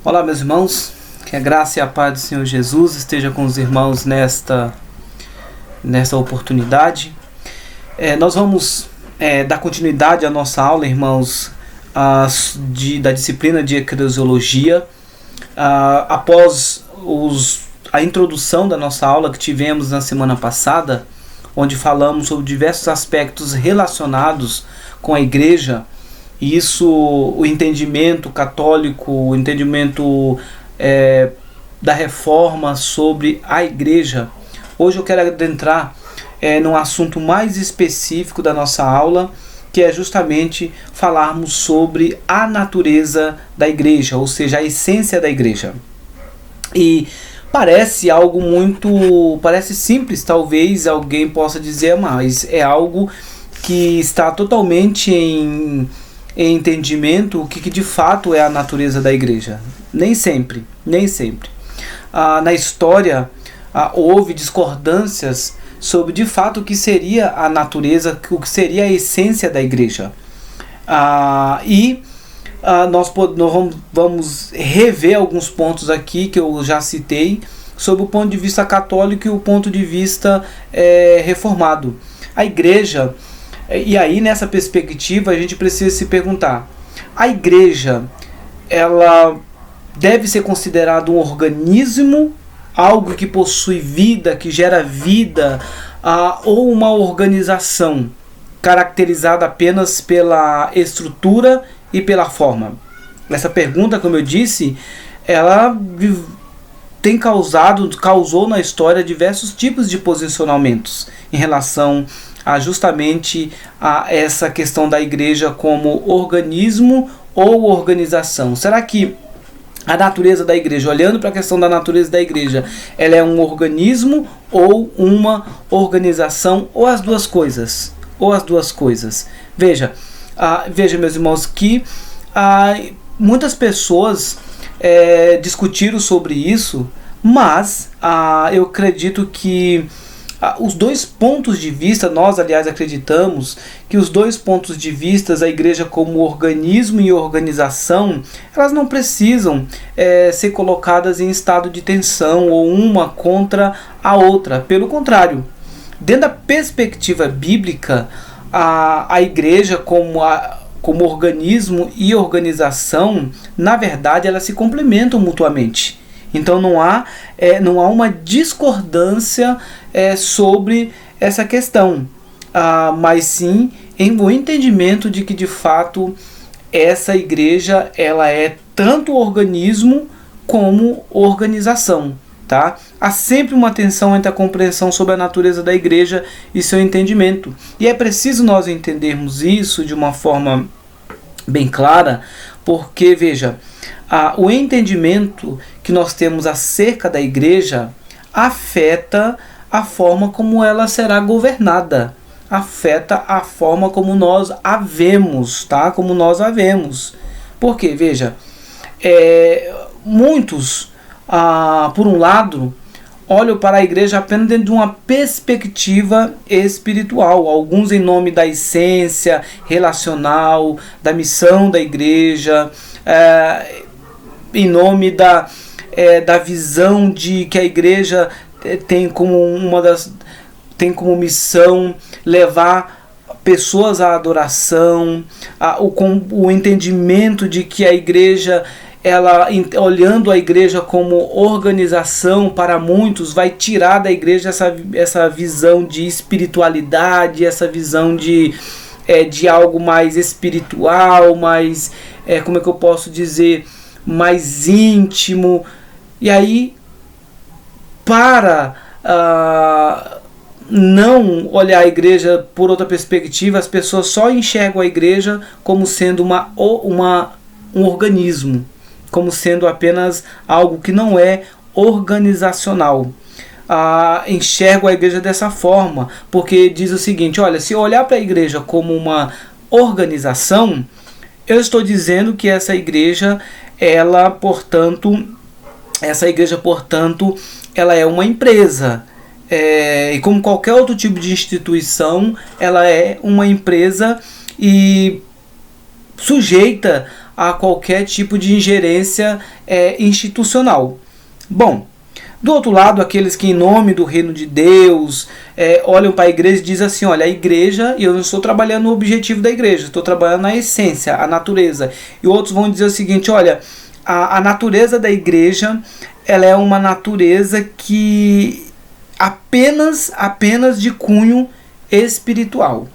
Olá, meus irmãos, que a graça e a paz do Senhor Jesus esteja com os irmãos nesta oportunidade. Nós vamos dar continuidade à nossa aula, irmãos, da disciplina de eclesiologia. Após a introdução da nossa aula que tivemos na semana passada, onde falamos sobre diversos aspectos relacionados com a igreja, e isso, o entendimento católico, o entendimento da reforma sobre a igreja. Hoje eu quero adentrar num assunto mais específico da nossa aula, que é justamente falarmos sobre a natureza da igreja, ou seja, a essência da igreja. E parece algo parece simples, talvez alguém possa dizer, mas é algo que está totalmente em entendimento o que de fato é a natureza da igreja. Nem sempre. Na história houve discordâncias sobre de fato o que seria a natureza, o que seria a essência da igreja. Nós vamos rever alguns pontos aqui que eu já citei sob o ponto de vista católico e o ponto de vista reformado. A igreja, e aí nessa perspectiva a gente precisa se perguntar: a igreja, ela deve ser considerada um organismo, algo que possui vida, que gera vida, ou uma organização caracterizada apenas pela estrutura e pela forma? Essa pergunta, como eu disse, ela causou na história diversos tipos de posicionamentos em relação justamente a essa questão da igreja como organismo ou organização. Será que a natureza da igreja, olhando para a questão da natureza da igreja, ela é um organismo ou uma organização, ou as duas coisas? Veja, meus irmãos, que muitas pessoas discutiram sobre isso, mas eu acredito que os dois pontos de vista, nós aliás acreditamos que os dois pontos de vista, a igreja como organismo e organização, elas não precisam ser colocadas em estado de tensão ou uma contra a outra. Pelo contrário, dentro da perspectiva bíblica, a igreja como organismo e organização, na verdade, elas se complementam mutuamente. Então não há uma discordância sobre essa questão, mas sim em o entendimento de que de fato essa igreja ela é tanto organismo como organização. Tá? Há sempre uma tensão entre a compreensão sobre a natureza da igreja e seu entendimento. E é preciso nós entendermos isso de uma forma bem clara, porque, veja, o entendimento que nós temos acerca da igreja afeta a forma como ela será governada, afeta a forma como nós a vemos, tá? Como nós a vemos. Porque, veja, muitos, por um lado, olham para a igreja apenas dentro de uma perspectiva espiritual. Alguns em nome da essência relacional, da missão da igreja, em nome da visão de que a igreja tem como missão levar pessoas à adoração, o entendimento de que a igreja, ela, olhando a igreja como organização, para muitos vai tirar da igreja essa visão de espiritualidade, essa visão de algo mais espiritual, mais, como é que eu posso dizer, mais íntimo. E aí, para não olhar a igreja por outra perspectiva, as pessoas só enxergam a igreja como sendo um organismo, como sendo apenas algo que não é organizacional. Enxergo a igreja dessa forma, porque diz o seguinte: olha, se eu olhar para a igreja como uma organização, eu estou dizendo que essa igreja, portanto, ela é uma empresa. E como qualquer outro tipo de instituição, ela é uma empresa e sujeita a qualquer tipo de ingerência institucional. Bom, do outro lado, aqueles que em nome do reino de Deus olham para a igreja e dizem assim, olha, a igreja, e eu não estou trabalhando no objetivo da igreja, estou trabalhando na essência, a natureza. E outros vão dizer o seguinte, olha, a natureza da igreja, ela é uma natureza que apenas de cunho espiritual.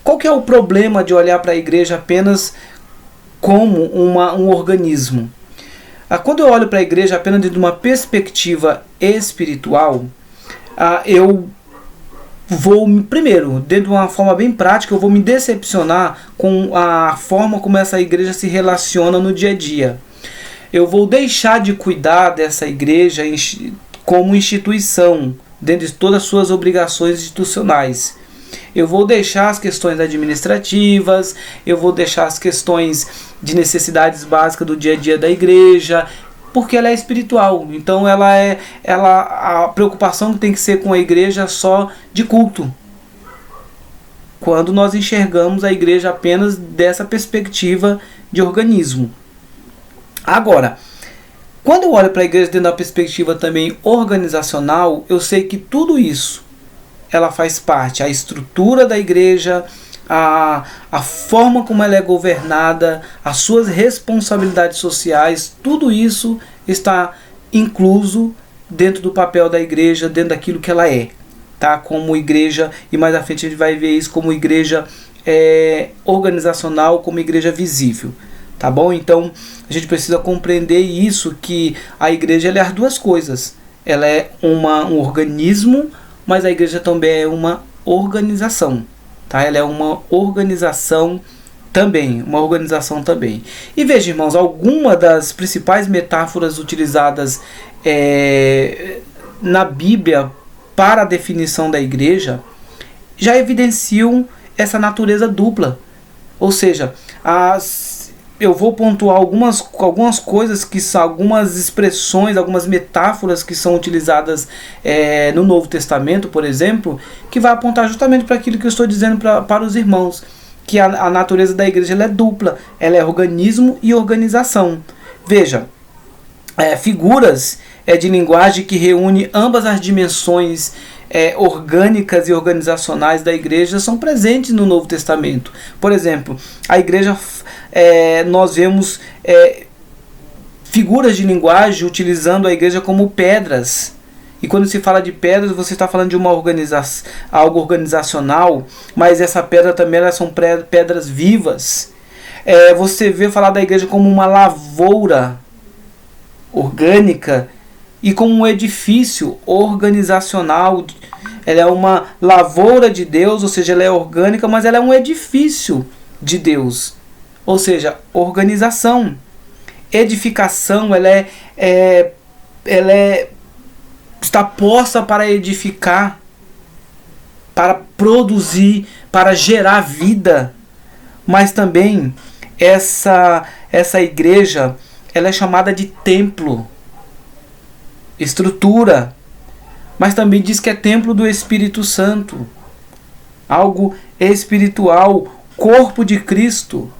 Qual que é o problema de olhar para a igreja apenas como um organismo? Quando eu olho para a igreja apenas de uma perspectiva espiritual, eu vou, primeiro, de uma forma bem prática, eu vou me decepcionar com a forma como essa igreja se relaciona no dia a dia. Eu vou deixar de cuidar dessa igreja como instituição, dentro de todas as suas obrigações institucionais. Eu vou deixar as questões administrativas, eu vou deixar as questões de necessidades básicas do dia a dia da igreja, porque ela é espiritual. Então a preocupação que tem que ser com a igreja só de culto. Quando nós enxergamos a igreja apenas dessa perspectiva de organismo. Agora, quando eu olho para a igreja dentro da perspectiva também organizacional, eu sei que tudo isso ela faz parte, a estrutura da igreja, a forma como ela é governada, as suas responsabilidades sociais, tudo isso está incluso dentro do papel da igreja, dentro daquilo que ela é, tá? Como igreja, e mais à frente a gente vai ver isso como igreja organizacional, como igreja visível. Tá bom? Então a gente precisa compreender isso, que a igreja ela é as duas coisas. Ela é um organismo, mas a igreja também é uma organização. Tá? Ela é uma organização também. E veja, irmãos, algumas das principais metáforas utilizadas na Bíblia para a definição da igreja já evidenciam essa natureza dupla. Ou seja, eu vou pontuar algumas coisas que são, algumas expressões, algumas metáforas que são utilizadas no Novo Testamento, por exemplo, que vai apontar justamente para aquilo que eu estou dizendo para os irmãos, que a natureza da igreja ela é dupla, ela é organismo e organização. Veja, figuras de linguagem que reúne ambas as dimensões orgânicas e organizacionais da igreja são presentes no Novo Testamento. Por exemplo, a igreja, nós vemos figuras de linguagem utilizando a igreja como pedras. E quando se fala de pedras, você está falando de algo organizacional, mas essa pedra também elas são pedras vivas. Você vê falar da igreja como uma lavoura orgânica e como um edifício organizacional. Ela é uma lavoura de Deus, ou seja, ela é orgânica, mas ela é um edifício de Deus, ou seja, organização. Edificação, ela está posta para edificar, para produzir, para gerar vida. Mas também essa igreja, ela é chamada de templo, estrutura, mas também diz que é templo do Espírito Santo, algo espiritual, corpo de Cristo.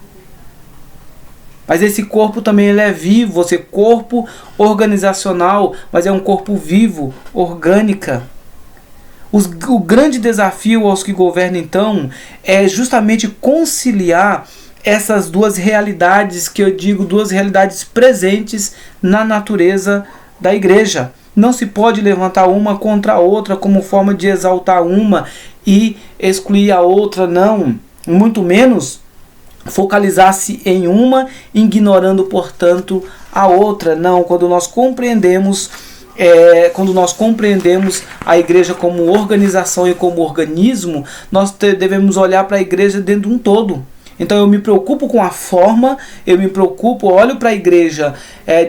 Mas esse corpo também ele é vivo, corpo organizacional, mas é um corpo vivo, orgânica. O grande desafio aos que governam então é justamente conciliar essas duas realidades, que eu digo duas realidades presentes na natureza da igreja. Não se pode levantar uma contra a outra como forma de exaltar uma e excluir a outra, não. Muito menos focalizar-se em uma, ignorando, portanto, a outra. Não, quando nós compreendemos a igreja como organização e como organismo, nós devemos olhar para a igreja dentro de um todo. Então eu me preocupo com a forma, olho para a igreja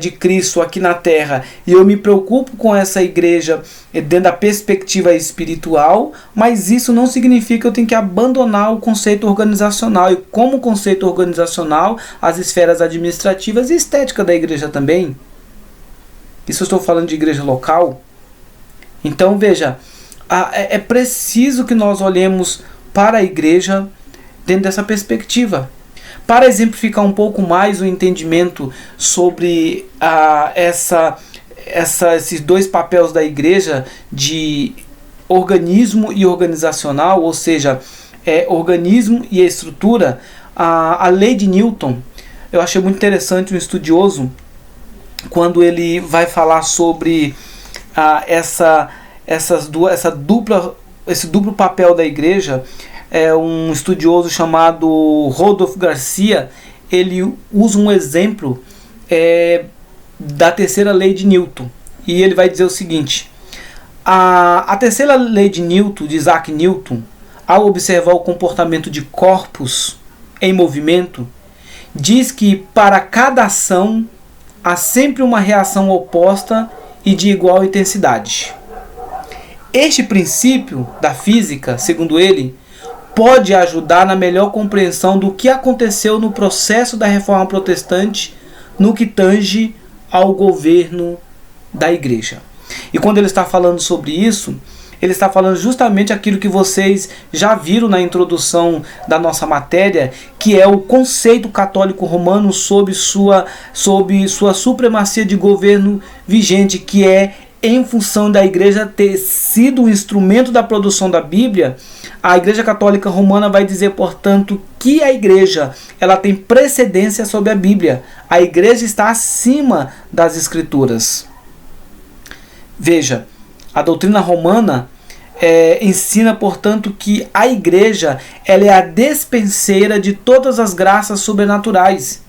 de Cristo aqui na terra, e eu me preocupo com essa igreja dentro da perspectiva espiritual, mas isso não significa que eu tenho que abandonar o conceito organizacional, e como conceito organizacional, as esferas administrativas e estética da igreja também. Isso eu estou falando de igreja local. Então veja, é preciso que nós olhemos para a igreja dentro dessa perspectiva. Para exemplificar um pouco mais o entendimento sobre esses dois papéis da igreja de organismo e organizacional, ou seja, organismo e estrutura, a lei de Newton, eu achei muito interessante um estudioso, quando ele vai falar sobre esse duplo papel da igreja. Um estudioso chamado Rodolfo Garcia, ele usa um exemplo da terceira lei de Newton, e ele vai dizer o seguinte: a terceira lei de Newton, de Isaac Newton, ao observar o comportamento de corpos em movimento, diz que para cada ação há sempre uma reação oposta e de igual intensidade. Este princípio da física, segundo ele, pode ajudar na melhor compreensão do que aconteceu no processo da Reforma Protestante no que tange ao governo da igreja. E quando ele está falando sobre isso, ele está falando justamente aquilo que vocês já viram na introdução da nossa matéria, que é o conceito católico romano sobre sua supremacia de governo vigente, que é em função da igreja ter sido o instrumento da produção da Bíblia. A Igreja Católica Romana vai dizer, portanto, que a igreja ela tem precedência sobre a Bíblia. A igreja está acima das Escrituras. Veja, a doutrina romana ensina, portanto, que a igreja ela é a despenseira de todas as graças sobrenaturais.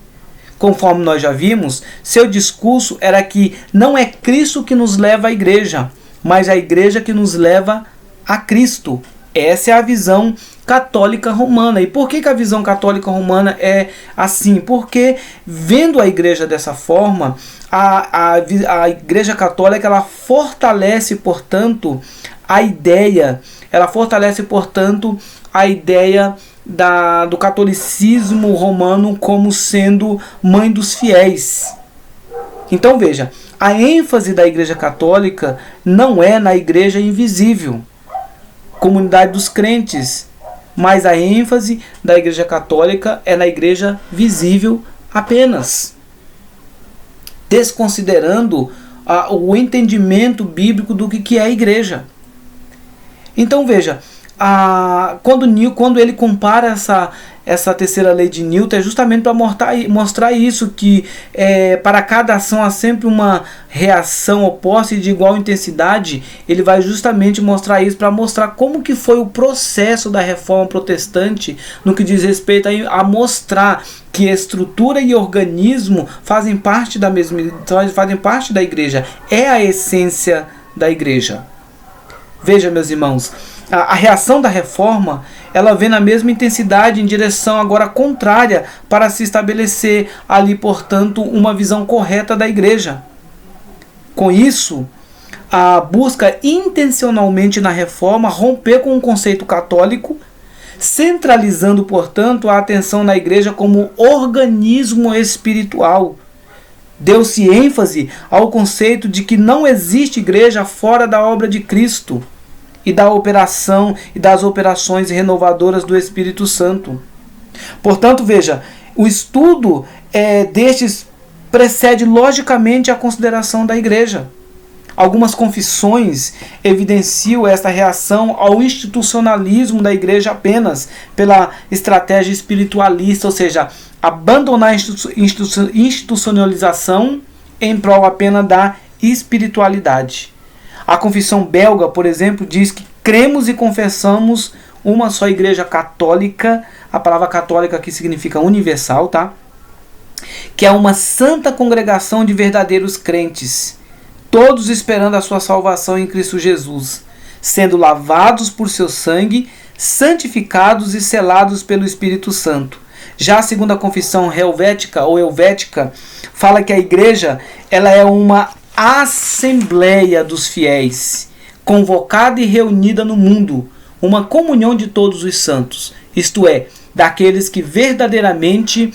Conforme nós já vimos, seu discurso era que não é Cristo que nos leva à igreja, mas a igreja que nos leva a Cristo. Essa é a visão católica romana. E por que a visão católica romana é assim? Porque, vendo a igreja dessa forma, a igreja católica ela fortalece, portanto, a ideia do catolicismo romano como sendo mãe dos fiéis. Então veja, a ênfase da igreja católica não é na igreja invisível, comunidade dos crentes, mas a ênfase da igreja católica é na igreja visível apenas, desconsiderando o entendimento bíblico do que é a igreja. Então veja, quando ele compara essa terceira lei de Newton, é justamente para mostrar isso, que para cada ação há sempre uma reação oposta e de igual intensidade. Ele vai justamente mostrar isso, para mostrar como que foi o processo da Reforma Protestante no que diz respeito a mostrar que estrutura e organismo fazem parte da mesma, fazem parte da igreja. É a essência da igreja. Veja, meus irmãos, a reação da reforma, ela vem na mesma intensidade, em direção agora contrária, para se estabelecer ali, portanto, uma visão correta da igreja. Com isso, a busca intencionalmente na reforma romper com o conceito católico, centralizando, portanto, a atenção na igreja como organismo espiritual. Deu-se ênfase ao conceito de que não existe igreja fora da obra de Cristo e da operação e das operações renovadoras do Espírito Santo. Portanto, veja, o estudo destes precede logicamente a consideração da igreja. Algumas confissões evidenciam esta reação ao institucionalismo da igreja apenas pela estratégia espiritualista, ou seja, abandonar a institucionalização em prol apenas da espiritualidade. A confissão belga, por exemplo, diz que cremos e confessamos uma só igreja católica. A palavra católica aqui significa universal, tá? Que é uma santa congregação de verdadeiros crentes, todos esperando a sua salvação em Cristo Jesus, sendo lavados por seu sangue, santificados e selados pelo Espírito Santo. Já a segunda confissão helvética ou helvética fala que a igreja ela é uma assembleia dos fiéis, convocada e reunida no mundo, uma comunhão de todos os santos, isto é, daqueles que verdadeiramente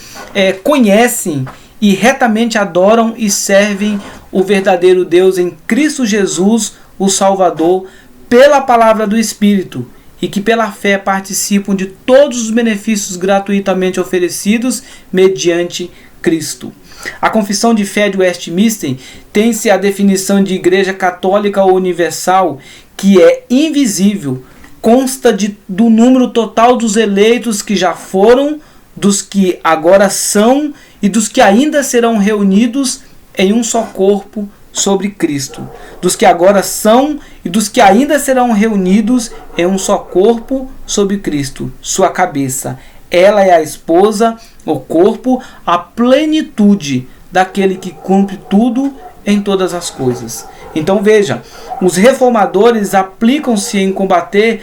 conhecem e retamente adoram e servem o verdadeiro Deus em Cristo Jesus, o Salvador, pela palavra do Espírito, e que pela fé participam de todos os benefícios gratuitamente oferecidos mediante Cristo. A Confissão de Fé de Westminster tem-se a definição de Igreja Católica Universal, que é invisível, consta do número total dos eleitos que já foram, dos que agora são e dos que ainda serão reunidos em um só corpo sobre Cristo. Dos que agora são e dos que ainda serão reunidos em um só corpo sobre Cristo, sua cabeça. Ela é a esposa, o corpo, a plenitude daquele que cumpre tudo em todas as coisas. Então veja, os reformadores aplicam-se em combater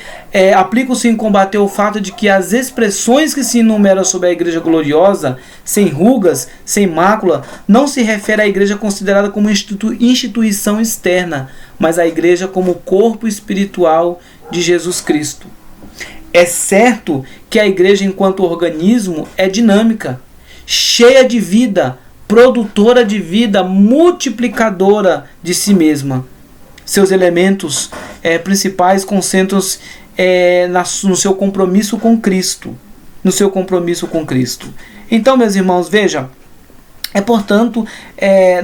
o fato de que as expressões que se enumeram sobre a igreja gloriosa, sem rugas, sem mácula, não se refere à igreja considerada como instituição externa, mas à igreja como corpo espiritual de Jesus Cristo. É certo que a igreja, enquanto organismo, é dinâmica, cheia de vida, produtora de vida, multiplicadora de si mesma. Seus elementos principais concentram-se no seu compromisso com Cristo. Então, meus irmãos, veja, portanto,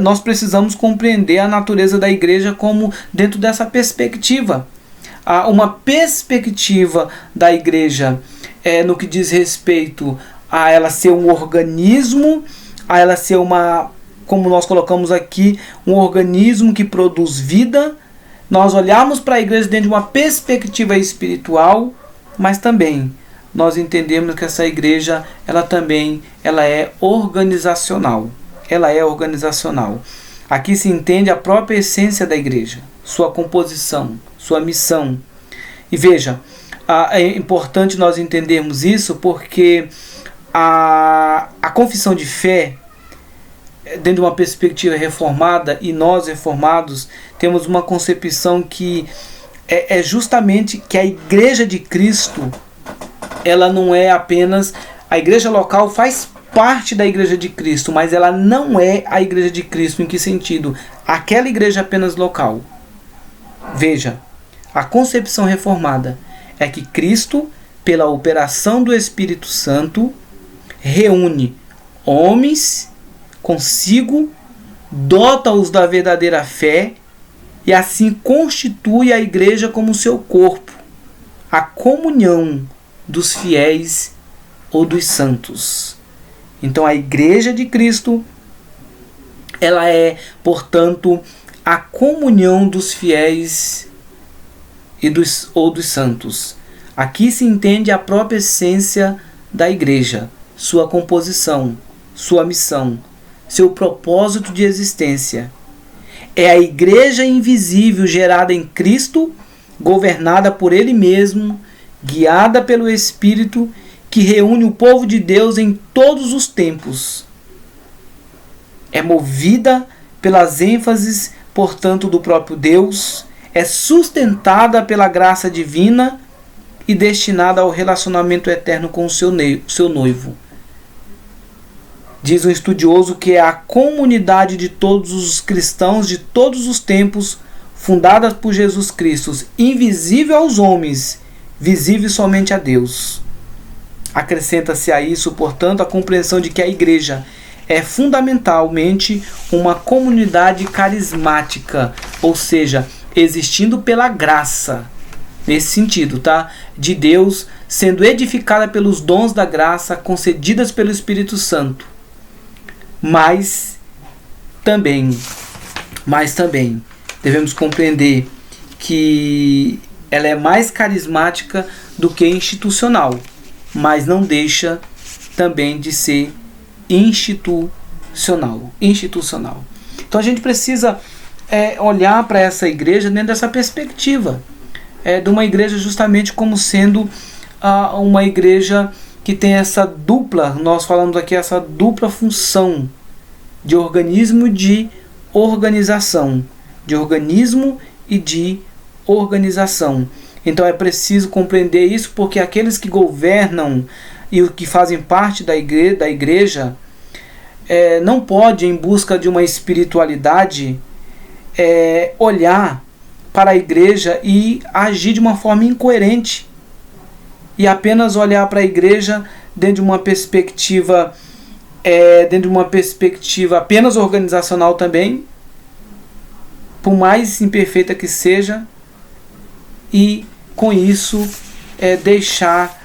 nós precisamos compreender a natureza da igreja como dentro dessa perspectiva. Há uma perspectiva da igreja no que diz respeito a ela ser um organismo, a ela ser como nós colocamos aqui, um organismo que produz vida. Nós olhamos para a igreja dentro de uma perspectiva espiritual, mas também nós entendemos que essa igreja, ela é organizacional. Aqui se entende a própria essência da igreja, sua composição, sua missão. E veja, é importante nós entendermos isso porque a confissão de fé, dentro de uma perspectiva reformada, e nós reformados temos uma concepção que é justamente que a igreja de Cristo, ela não é apenas, a igreja local faz parte da igreja de Cristo, mas ela não é a igreja de Cristo. Em que sentido? Aquela igreja apenas local. Veja, a concepção reformada é que Cristo, pela operação do Espírito Santo, reúne homens consigo, dota-os da verdadeira fé e assim constitui a igreja como seu corpo, a comunhão dos fiéis ou dos santos. Então a igreja de Cristo, ela é, portanto, a comunhão dos fiéis ou dos santos. Aqui se entende a própria essência da igreja, sua composição, sua missão, seu propósito de existência. É a igreja invisível gerada em Cristo, governada por Ele mesmo, guiada pelo Espírito, que reúne o povo de Deus em todos os tempos. É movida pelas ênfases, portanto, do próprio Deus, é sustentada pela graça divina e destinada ao relacionamento eterno com o seu noivo. Diz um estudioso que é a comunidade de todos os cristãos de todos os tempos, fundada por Jesus Cristo, invisível aos homens, visível somente a Deus. Acrescenta-se a isso, portanto, a compreensão de que a igreja é fundamentalmente uma comunidade carismática, ou seja, existindo pela graça, nesse sentido, tá? De Deus, sendo edificada pelos dons da graça concedidas pelo Espírito Santo. Mas também devemos compreender que ela é mais carismática do que institucional, mas não deixa também de ser institucional. Então a gente precisa olhar para essa igreja dentro dessa perspectiva, de uma igreja justamente como sendo uma igreja que tem essa dupla, nós falamos aqui, essa dupla função de organismo e de organização. Então é preciso compreender isso, porque aqueles que governam e que fazem parte da igreja não podem, em busca de uma espiritualidade, olhar para a igreja e agir de uma forma incoerente e apenas olhar para a igreja dentro de uma perspectiva apenas organizacional também, por mais imperfeita que seja, e com isso deixar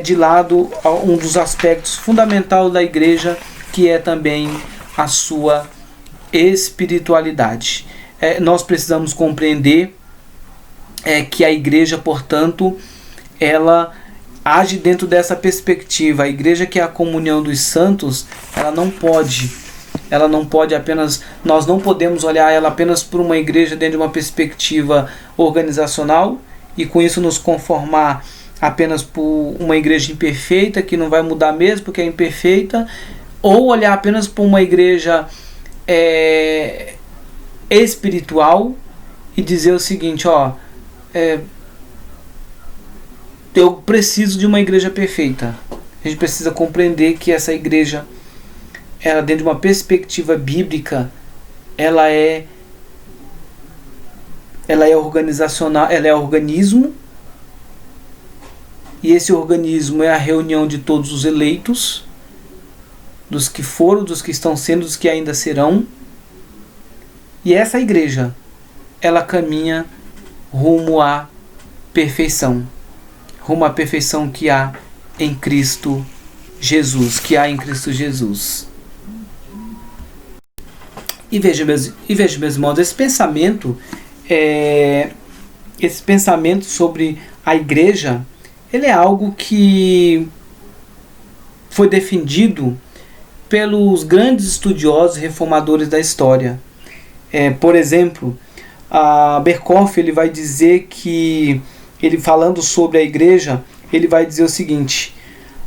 de lado um dos aspectos fundamentais da igreja, que é também a sua espiritualidade. Nós precisamos compreender que a igreja, portanto, ela age dentro dessa perspectiva. A igreja, que é a comunhão dos santos, ela não pode apenas, nós não podemos olhar ela apenas por uma igreja dentro de uma perspectiva organizacional e com isso nos conformar apenas por uma igreja imperfeita, que não vai mudar mesmo porque é imperfeita, ou olhar apenas por uma igreja espiritual e dizer o seguinte: eu preciso de uma igreja perfeita. A gente precisa compreender que essa igreja, ela, dentro de uma perspectiva bíblica, ela é organizacional, ela é organismo, e esse organismo é a reunião de todos os eleitos, dos que foram, dos que estão sendo, dos que ainda serão. E essa igreja, ela caminha rumo à perfeição, que há em Cristo Jesus, E veja, meus irmãos, esse pensamento sobre a igreja, ele é algo que foi defendido pelos grandes estudiosos e reformadores da história. Por exemplo, a Berkhoff, ele vai dizer que, ele falando sobre a igreja, ele vai dizer o seguinte: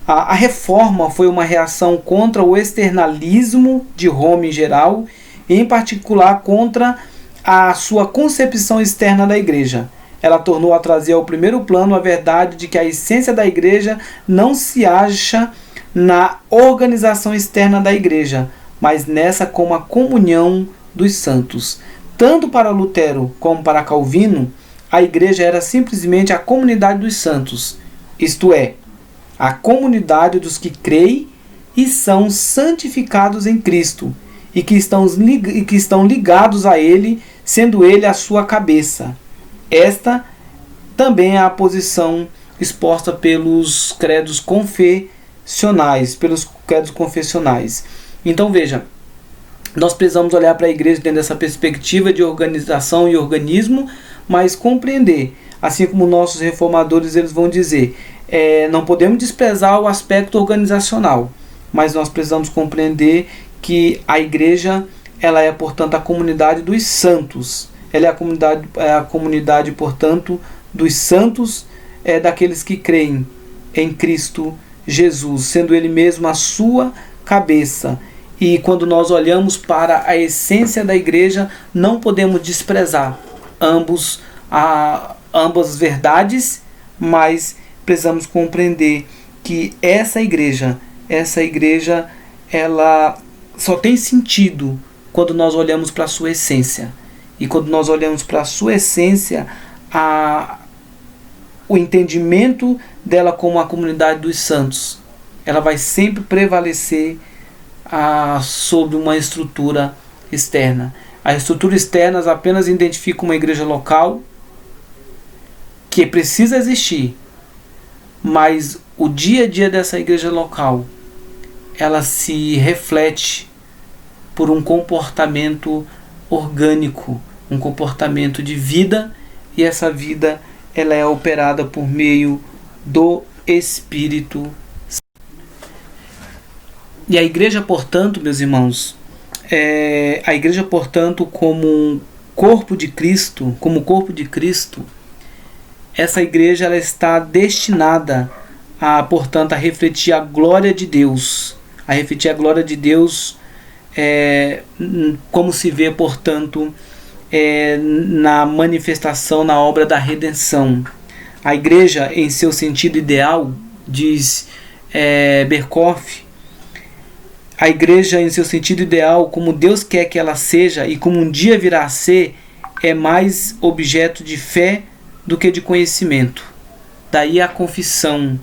a reforma foi uma reação contra o externalismo de Roma em geral, e em particular contra a sua concepção externa da igreja. Ela tornou a trazer ao primeiro plano a verdade de que a essência da igreja não se acha na organização externa da igreja, mas nessa como a comunhão dos santos. Tanto para Lutero como para Calvino, a igreja era simplesmente a comunidade dos santos, isto é, a comunidade dos que creem e são santificados em Cristo, e que estão ligados a Ele, sendo Ele a sua cabeça. Esta também é a posição exposta pelos credos confessionais. Então veja, nós precisamos olhar para a igreja dentro dessa perspectiva de organização e organismo, mas compreender, assim como nossos reformadores eles vão dizer, não podemos desprezar o aspecto organizacional, mas nós precisamos compreender que a igreja, ela é, portanto, a comunidade dos santos. Ela é a comunidade, portanto, dos santos, daqueles que creem em Cristo Jesus, sendo Ele mesmo a sua cabeça. E quando nós olhamos para a essência da igreja, não podemos desprezar ambas as verdades, mas precisamos compreender que essa igreja, ela só tem sentido quando nós olhamos para a sua essência. E quando nós olhamos para a sua essência, o entendimento dela como a comunidade dos santos, ela vai sempre prevalecer sobre uma estrutura externa. A estrutura externa apenas identifica uma igreja local que precisa existir, mas o dia a dia dessa igreja local, ela se reflete por um comportamento orgânico, um comportamento de vida, e essa vida ela é operada por meio do Espírito. E a igreja, portanto, meus irmãos, a igreja, portanto, como corpo de Cristo, essa igreja ela está destinada portanto, a refletir a glória de Deus, como se vê, portanto, na manifestação, na obra da redenção. A igreja, em seu sentido ideal, diz Berkhoff, a igreja, em seu sentido ideal, como Deus quer que ela seja e como um dia virá a ser, é mais objeto de fé do que de conhecimento. Daí a confissão,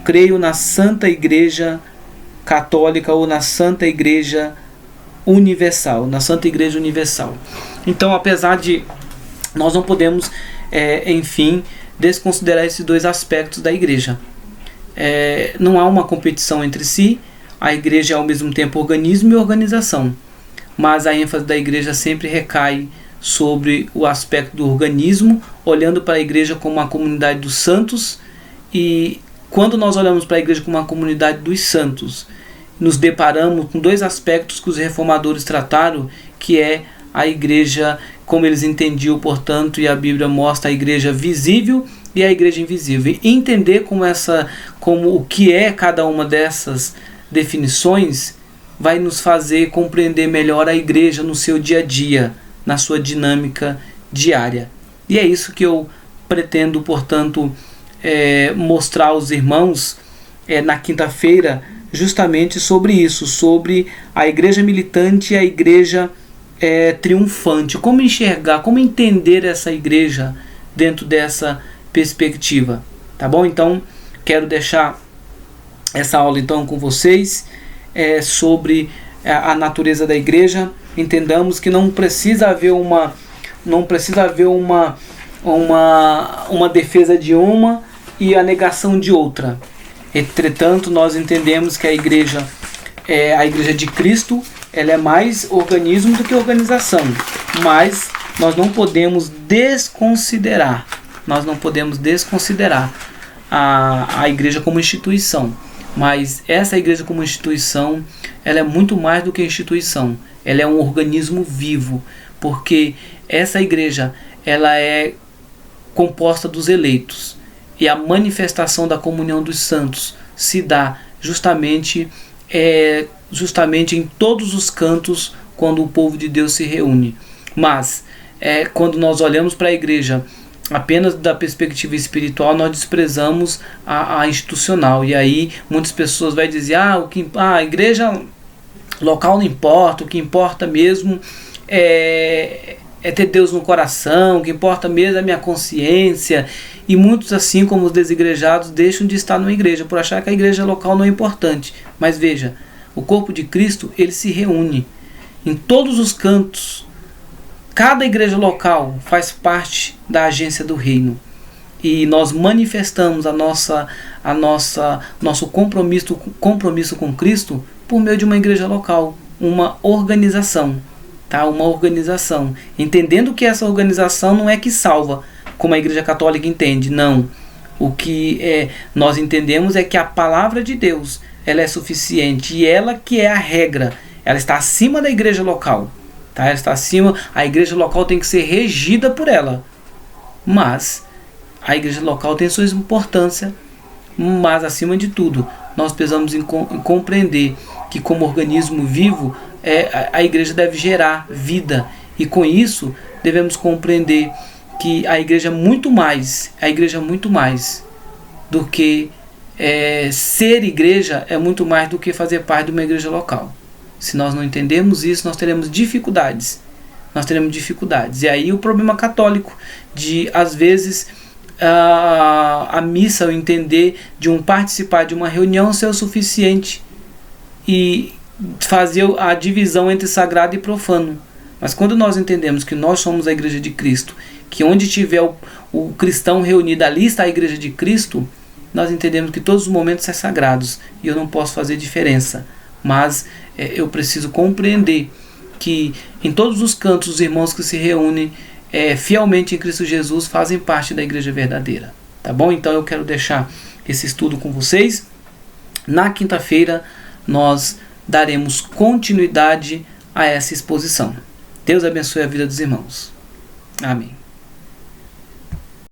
creio na Santa Igreja Católica ou na Santa Igreja Universal, Então, apesar de nós não podemos, enfim, desconsiderar esses dois aspectos da igreja. Não há uma competição entre si, a igreja é ao mesmo tempo organismo e organização, mas a ênfase da igreja sempre recai sobre o aspecto do organismo, olhando para a igreja como uma comunidade dos santos. E quando nós olhamos para a igreja como uma comunidade dos santos, nos deparamos com dois aspectos que os reformadores trataram, que é a igreja, como eles entendiam, portanto, e a Bíblia mostra a igreja visível e a igreja invisível. E entender como o que é cada uma dessas definições vai nos fazer compreender melhor a igreja no seu dia a dia, na sua dinâmica diária. E é isso que eu pretendo, portanto, mostrar aos irmãos na quinta-feira, justamente sobre isso, sobre a igreja militante e a igreja triunfante. Como enxergar, como entender essa igreja dentro dessa perspectiva, tá bom? Então, quero deixar essa aula então com vocês sobre a natureza da igreja. Entendamos que não precisa haver uma defesa de uma e a negação de outra. Entretanto, nós entendemos que a igreja de Cristo, ela é mais organismo do que organização, mas nós não podemos desconsiderar a igreja como instituição. Mas essa igreja como instituição, ela é muito mais do que instituição. Ela é um organismo vivo, porque essa igreja, ela é composta dos eleitos, e a manifestação da comunhão dos santos se dá justamente em todos os cantos quando o povo de Deus se reúne. Mas quando nós olhamos para a igreja apenas da perspectiva espiritual, nós desprezamos a institucional. E aí muitas pessoas vão dizer, a igreja local não importa, o que importa mesmo é ter Deus no coração, o que importa mesmo é a minha consciência. E muitos, assim como os desigrejados, deixam de estar numa igreja por achar que a igreja local não é importante. Mas veja, o corpo de Cristo, ele se reúne em todos os cantos. Cada igreja local faz parte da agência do reino. E nós manifestamos nosso compromisso com Cristo por meio de uma igreja local, uma organização. Uma organização. Entendendo que essa organização não é que salva, como a Igreja Católica entende. Não. O que nós entendemos é que a palavra de Deus, ela é suficiente, e ela que é a regra. Ela está acima da igreja local. Ela está acima. A igreja local tem que ser regida por ela. Mas a igreja local tem sua importância. Mas, acima de tudo, nós precisamos compreender que, como organismo vivo, a igreja deve gerar vida. E com isso, devemos compreender que a igreja é muito mais do que ser igreja, é muito mais do que fazer parte de uma igreja local. Se nós não entendermos isso, nós teremos dificuldades. E aí o problema católico de, às vezes, a missa, o entender de participar de uma reunião ser o suficiente e fazer a divisão entre sagrado e profano. Mas quando nós entendemos que nós somos a igreja de Cristo, que onde tiver o cristão reunido, ali está a igreja de Cristo, nós entendemos que todos os momentos são sagrados e eu não posso fazer diferença. Mas eu preciso compreender que em todos os cantos os irmãos que se reúnem fielmente em Cristo Jesus fazem parte da igreja verdadeira. Tá bom? Então eu quero deixar esse estudo com vocês. Na quinta-feira nós daremos continuidade a essa exposição. Deus abençoe a vida dos irmãos. Amém.